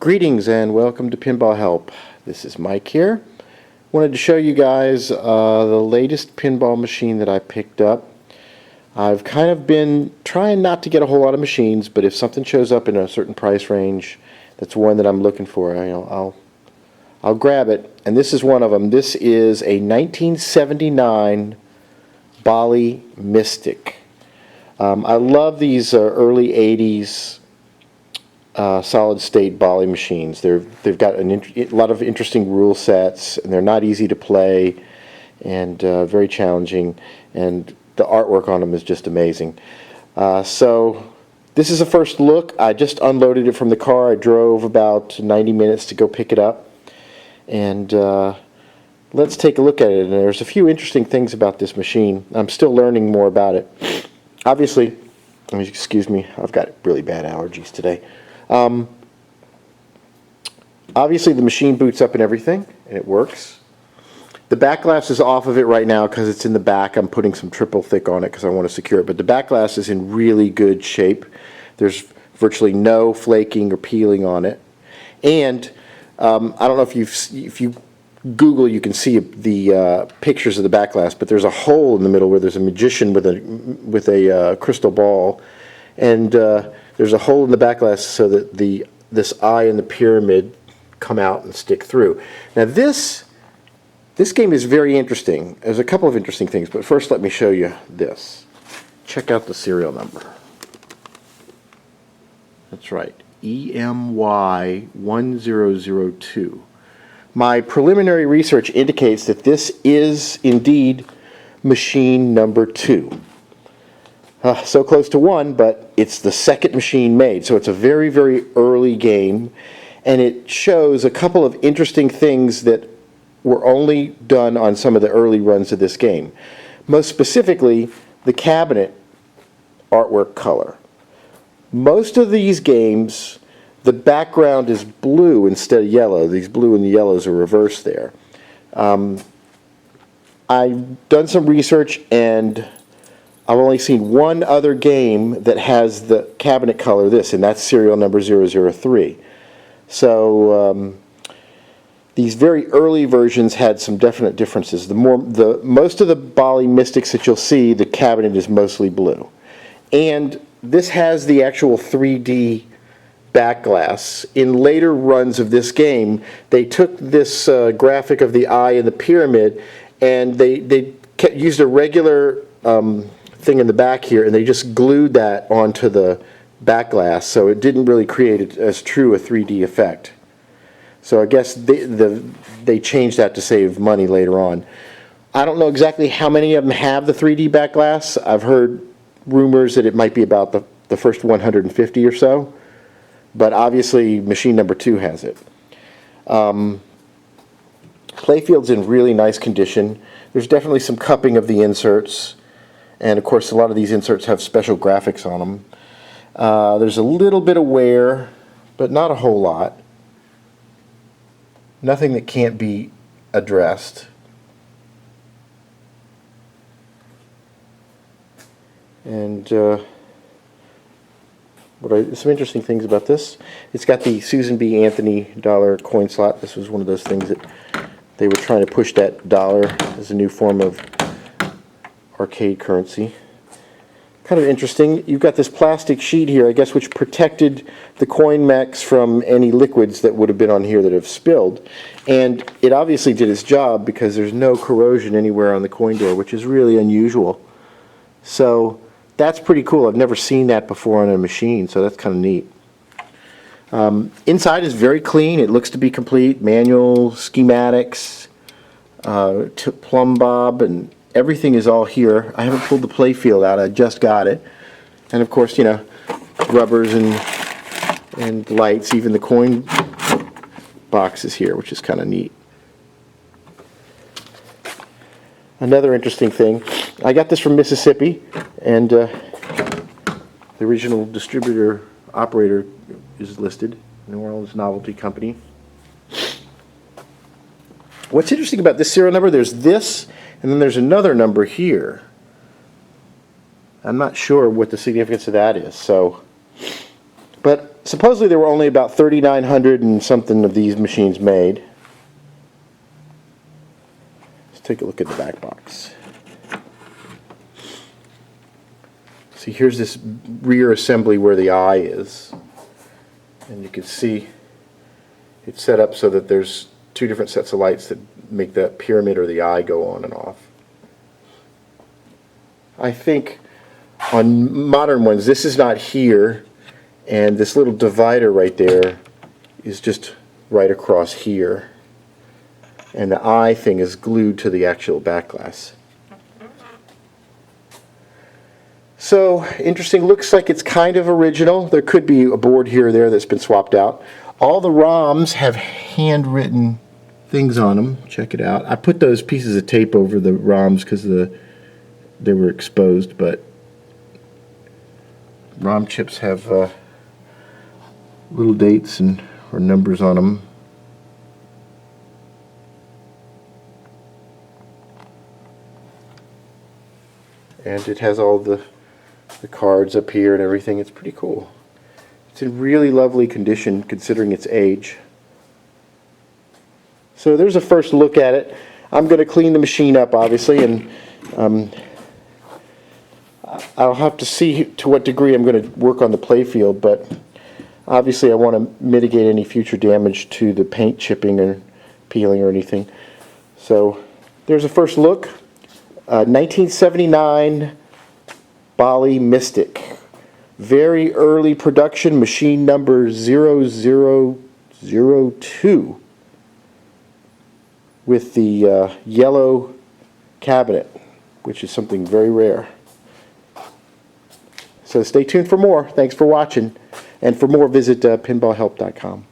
Greetings and welcome to Pinball Help. This is Mike here. Wanted to show you guys the latest pinball machine that I picked up. I've kind of been trying not to get a whole lot of machines, but if something shows up in a certain price range, that's one that I'm looking for. I'll grab it, and this is one of them. This is a 1979 Bally Mystic. I love these early 80s solid state Bally machines. They've got a lot of interesting rule sets, and they're not easy to play, and very challenging, and the artwork on them is just amazing. So this is a first look. I just unloaded it from the car. I drove about 90 minutes to go pick it up, and let's take a look at it. And there's a few interesting things about this machine. I'm still learning more about it. Obviously, excuse me, I've got really bad allergies today. Obviously the machine boots up and everything, and it works. The back glass is off of it right now because it's in the back. I'm putting some triple thick on it because I want to secure it, but the back glass is in really good shape. There's virtually no flaking or peeling on it. And I don't know if you Google, you can see the pictures of the back glass, but there's a hole in the middle where there's a magician with a crystal ball, and there's a hole in the back glass so that this eye and the pyramid come out and stick through. Now this game is very interesting. There's a couple of interesting things, but first let me show you this. Check out the serial number. That's right, EMY 1002. My preliminary research indicates that this is indeed machine number 2. So close to 1, but it's the second machine made. So it's a very, very early game, and it shows a couple of interesting things that were only done on some of the early runs of this game. Most specifically, the cabinet artwork color. Most of these games, the background is blue instead of yellow. These blue and the yellows are reversed there. I've done some research, and I've only seen one other game that has the cabinet color this, and that's serial number 003. So these very early versions had some definite differences. Most of the Bally Mystics that you'll see, the cabinet is mostly blue. And this has the actual 3D back glass. In later runs of this game, they took this graphic of the eye and the pyramid, and they used a regular thing in the back here, and they just glued that onto the back glass, so it didn't really create as true a 3D effect. So I guess they changed that to save money later on. I don't know exactly how many of them have the 3D back glass. I've heard rumors that it might be about the first 150 or so, but obviously machine number 2 has it. Playfield's in really nice condition. There's definitely some cupping of the inserts, and of course a lot of these inserts have special graphics on them. There's a little bit of wear, but not a whole lot. Nothing that can't be addressed. And some interesting things about this. It's got the Susan B. Anthony dollar coin slot. This was one of those things that they were trying to push that dollar as a new form of arcade currency. Kind of interesting. You've got this plastic sheet here, I guess, which protected the coin mechs from any liquids that would have been on here that have spilled. And it obviously did its job because there's no corrosion anywhere on the coin door, which is really unusual. So that's pretty cool. I've never seen that before on a machine, so that's kind of neat. Inside is very clean. It looks to be complete. Manual, schematics, plumb bob, and everything is all here. I haven't pulled the playfield out. I just got it. And of course, you know, rubbers and lights. Even the coin box is here, which is kind of neat. Another interesting thing, I got this from Mississippi, and the original distributor operator is listed, New Orleans Novelty Company. What's interesting about this serial number, there's this, and then there's another number here. I'm not sure what the significance of that is. But Supposedly there were only about 3,900 and something of these machines made. Let's take a look at the back box. See, here's this rear assembly where the eye is. And you can see it's set up so that there's two different sets of lights that make that pyramid or the eye go on and off. I think on modern ones this is not here, and this little divider right there is just right across here, and the eye thing is glued to the actual back glass. So interesting, looks like it's kind of original. There could be a board here or there that's been swapped out. All the ROMs have handwritten things on them. Check it out. I put those pieces of tape over the ROMs because they were exposed, but ROM chips have little dates and or numbers on them. And it has all the cards up here and everything. It's pretty cool. It's in really lovely condition considering its age. So there's a first look at it. I'm going to clean the machine up obviously, and I'll have to see to what degree I'm going to work on the playfield, but obviously I want to mitigate any future damage to the paint chipping or peeling or anything. So there's a first look. 1979 Bally Mystic. Very early production, machine number 0002 with the yellow cabinet, which is something very rare. So stay tuned for more. Thanks for watching. And for more, visit pinballhelp.com.